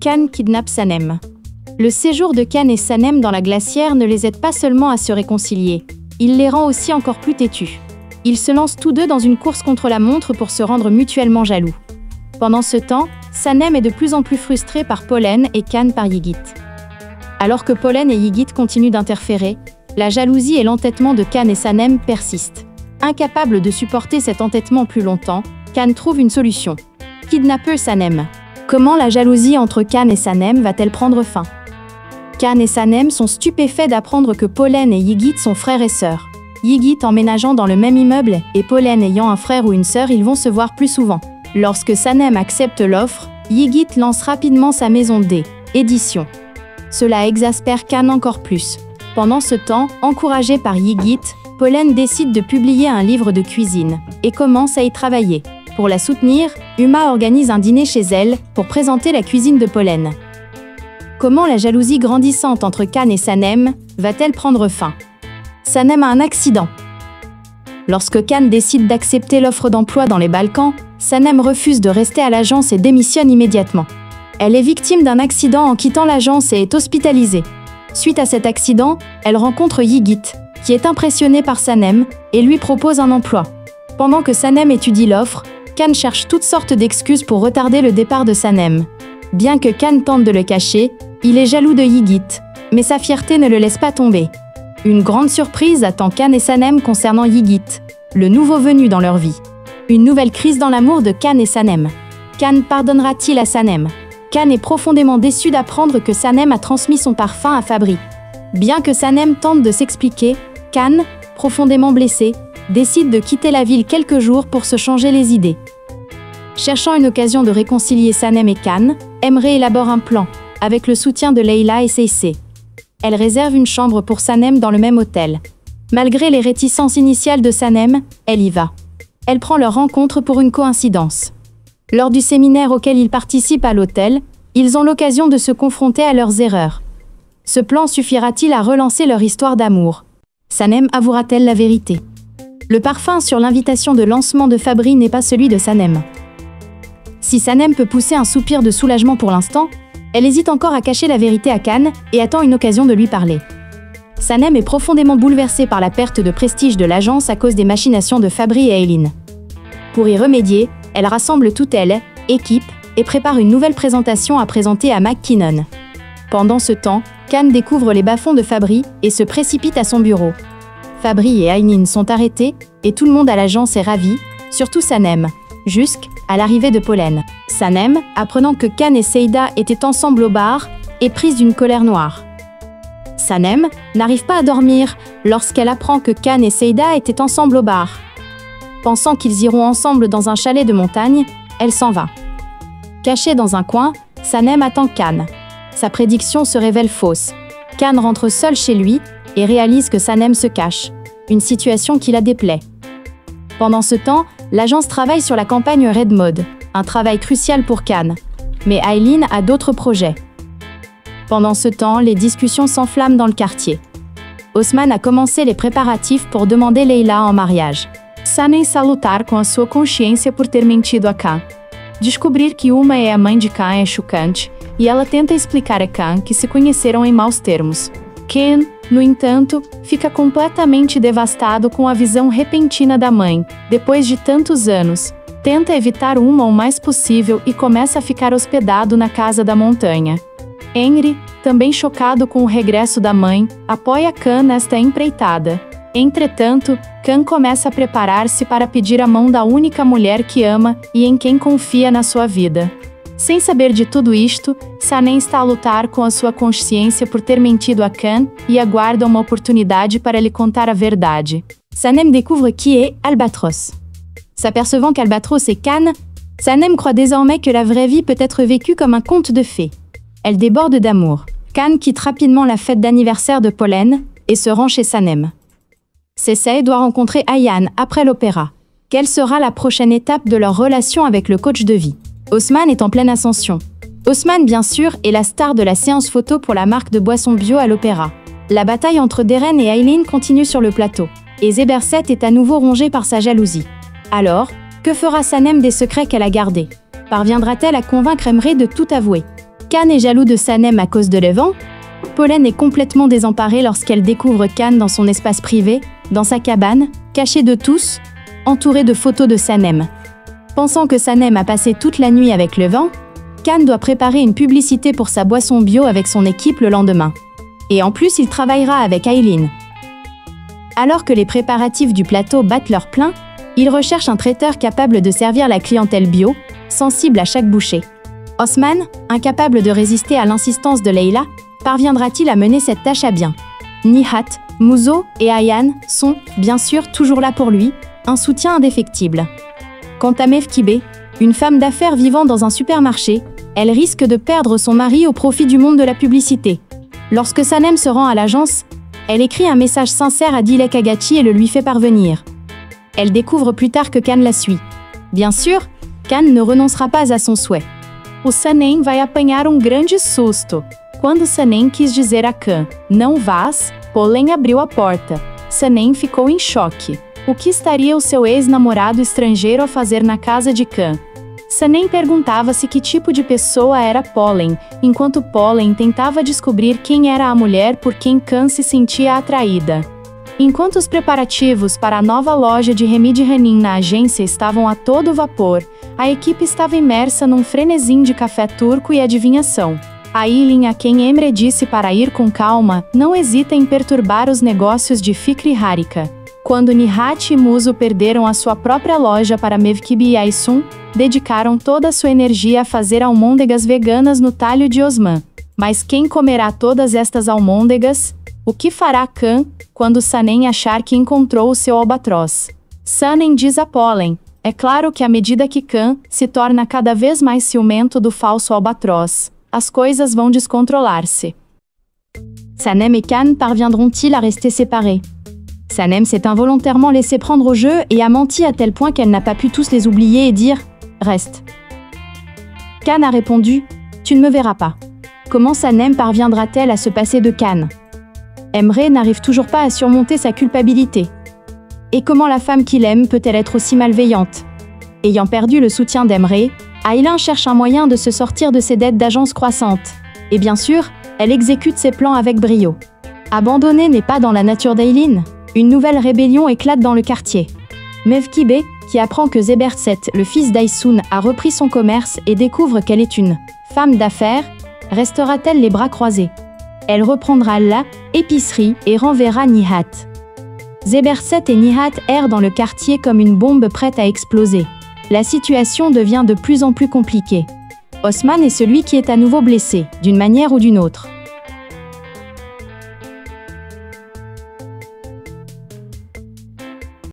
Can kidnappe Sanem. Le séjour de Can et Sanem dans la glacière ne les aide pas seulement à se réconcilier, il les rend aussi encore plus têtus. Ils se lancent tous deux dans une course contre la montre pour se rendre mutuellement jaloux. Pendant ce temps, Sanem est de plus en plus frustré par Pollen et Can par Yigit. Alors que Pollen et Yigit continuent d'interférer, la jalousie et l'entêtement de Can et Sanem persistent. Incapable de supporter cet entêtement plus longtemps, Can trouve une solution. Kidnapper Sanem. Comment la jalousie entre Can et Sanem va-t-elle prendre fin? Can et Sanem sont stupéfaits d'apprendre que Pollen et Yigit sont frères et sœurs. Yigit emménageant dans le même immeuble et Pollen ayant un frère ou une sœur, ils vont se voir plus souvent. Lorsque Sanem accepte l'offre, Yigit lance rapidement sa maison d'édition. Cela exaspère Can encore plus. Pendant ce temps, encouragé par Yigit, Pollen décide de publier un livre de cuisine et commence à y travailler. Pour la soutenir, Uma organise un dîner chez elle pour présenter la cuisine de Pollen. Comment la jalousie grandissante entre Can et Sanem va-t-elle prendre fin? Sanem a un accident. Lorsque Can décide d'accepter l'offre d'emploi dans les Balkans, Sanem refuse de rester à l'agence et démissionne immédiatement. Elle est victime d'un accident en quittant l'agence et est hospitalisée. Suite à cet accident, elle rencontre Yigit, qui est impressionné par Sanem et lui propose un emploi. Pendant que Sanem étudie l'offre, Can cherche toutes sortes d'excuses pour retarder le départ de Sanem. Bien que Can tente de le cacher, il est jaloux de Yigit, mais sa fierté ne le laisse pas tomber. Une grande surprise attend Can et Sanem concernant Yigit, le nouveau venu dans leur vie. Une nouvelle crise dans l'amour de Can et Sanem. Can pardonnera-t-il à Sanem? Can est profondément déçu d'apprendre que Sanem a transmis son parfum à Fabri. Bien que Sanem tente de s'expliquer, Can, profondément blessé, décide de quitter la ville quelques jours pour se changer les idées. Cherchant une occasion de réconcilier Sanem et Can, Emre élabore un plan, avec le soutien de Leila et Seissé. Elle réserve une chambre pour Sanem dans le même hôtel. Malgré les réticences initiales de Sanem, elle y va. Elle prend leur rencontre pour une coïncidence. Lors du séminaire auquel ils participent à l'hôtel, ils ont l'occasion de se confronter à leurs erreurs. Ce plan suffira-t-il à relancer leur histoire d'amour? Sanem avouera-t-elle la vérité? Le parfum sur l'invitation de lancement de Fabri n'est pas celui de Sanem. Si Sanem peut pousser un soupir de soulagement pour l'instant, elle hésite encore à cacher la vérité à Can et attend une occasion de lui parler. Sanem est profondément bouleversée par la perte de prestige de l'agence à cause des machinations de Fabri et Eileen. Pour y remédier, elle rassemble toute elle, équipe, et prépare une nouvelle présentation à présenter à McKinnon. Pendant ce temps, Can découvre les bas-fonds de Fabri et se précipite à son bureau. Fabri et Eileen sont arrêtés et tout le monde à l'agence est ravi, surtout Sanem, jusqu'à l'arrivée de Pollen. Sanem, apprenant que Can et Seida étaient ensemble au bar, est prise d'une colère noire. Sanem n'arrive pas à dormir lorsqu'elle apprend que Can et Seida étaient ensemble au bar. Pensant qu'ils iront ensemble dans un chalet de montagne, elle s'en va. Cachée dans un coin, Sanem attend Can. Sa prédiction se révèle fausse. Can rentre seul chez lui et réalise que Sanem se cache, une situation qui la déplaît. Pendant ce temps, l'agence travaille sur la campagne Red Mode, un travail crucial pour Can. Mais Eileen a d'autres projets. Pendant ce temps, les discussions s'enflamment dans le quartier. Osman a commencé les préparatifs pour demander Leila en mariage. Sanem está a lutar com a sua consciência por ter mentido a Can. Descobrir que Uma é a mãe de Can é chocante, e ela tenta explicar a Can que se conheceram em maus termos. Ken, no entanto, fica completamente devastado com a visão repentina da mãe, depois de tantos anos. Tenta evitar Uma o mais possível e começa a ficar hospedado na casa da montanha. Henry, também chocado com o regresso da mãe, apoia Can nesta empreitada. Entretanto, Can começa a preparar-se para pedir a mão da única mulher que ama e em quem confia na sua vida. Sem saber de tudo isto, Sanem está a lutar com a sua consciência por ter mentido a Can e aguarda uma oportunidade para lhe contar a verdade. Sanem découvre qui est Albatros. S'apercevant qu'Albatros est Can, Sanem croit désormais que la vraie vie peut être vécue comme un conte de fées. Elle déborde d'amour. Can quitte rapidement la fête d'anniversaire de Pollen et se rend chez Sanem. Seissei doit rencontrer Ayaan après l'opéra. Quelle sera la prochaine étape de leur relation avec le coach de vie? Osman est en pleine ascension. Osman, bien sûr, est la star de la séance photo pour la marque de boissons bio à l'opéra. La bataille entre Deren et Eileen continue sur le plateau. Et Zeberset est à nouveau rongé par sa jalousie. Alors, que fera Sanem des secrets qu'elle a gardés? Parviendra-t-elle à convaincre Emre de tout avouer? Can est jaloux de Sanem à cause de Levent. Pollen est complètement désemparée lorsqu'elle découvre Can dans son espace privé, dans sa cabane, cachée de tous, entourée de photos de Sanem. Pensant que Sanem a passé toute la nuit avec Levent, Can doit préparer une publicité pour sa boisson bio avec son équipe le lendemain. Et en plus, il travaillera avec Aileen. Alors que les préparatifs du plateau battent leur plein, il recherche un traiteur capable de servir la clientèle bio, sensible à chaque bouchée. Osman, incapable de résister à l'insistance de Leila, parviendra-t-il à mener cette tâche à bien? Nihat, Muzo et Ayaan sont, bien sûr, toujours là pour lui, un soutien indéfectible. Quant à Mevkibe, une femme d'affaires vivant dans un supermarché, elle risque de perdre son mari au profit du monde de la publicité. Lorsque Sanem se rend à l'agence, elle écrit un message sincère à Dilek Agachi et le lui fait parvenir. Elle découvre plus tard que Can la suit. Bien sûr, Can ne renoncera pas à son souhait. O Sanem vai apanhar grande susto. Quando Sanem quis dizer a Can, não vás, Pollen abriu a porta. Sanem ficou em choque. O que estaria o seu ex-namorado estrangeiro a fazer na casa de Can? Sanem perguntava-se que tipo de pessoa era Pollen, enquanto Pollen tentava descobrir quem era a mulher por quem Can se sentia atraída. Enquanto os preparativos para a nova loja de Remy de Hanin na agência estavam a todo vapor, a equipe estava imersa num frenesim de café turco e adivinhação. Aileen, a quem Emre disse para ir com calma, não hesita em perturbar os negócios de Fikri Harika. Quando Nihat e Muzo perderam a sua própria loja para Mevkibe e Aysun, dedicaram toda a sua energia a fazer almôndegas veganas no talho de Osman. Mas quem comerá todas estas almôndegas? O que fará Can quando Sanem achar que encontrou o seu albatroz? Sanem diz a Pollen: é claro que à medida que Can se torna cada vez mais ciumento do falso albatroz, as coisas vão descontrolar-se. Sanem et Can parviendront-ils à rester séparés? Sanem s'est involontairement laissé prendre au jeu et a menti à tel point qu'elle n'a pas pu tous les oublier et dire « Reste ». Can a répondu « Tu ne me verras pas ». Comment Sanem parviendra-t-elle à se passer de Can? Emre n'arrive toujours pas à surmonter sa culpabilité. Et comment la femme qu'il aime peut-elle être aussi malveillante? Ayant perdu le soutien d'Emre, Aylan cherche un moyen de se sortir de ses dettes d'agence croissantes. Et bien sûr, elle exécute ses plans avec brio. Abandonner n'est pas dans la nature d'Aileen. Une nouvelle rébellion éclate dans le quartier. Mevkibe, qui apprend que Zeberset, le fils d'Aysun, a repris son commerce et découvre qu'elle est une femme d'affaires, restera-t-elle les bras croisés? Elle reprendra la épicerie et renverra Nihat. Zeberset et Nihat errent dans le quartier comme une bombe prête à exploser. La situation devient de plus en plus compliquée. Osman est celui qui est à nouveau blessé, d'une manière ou d'une autre.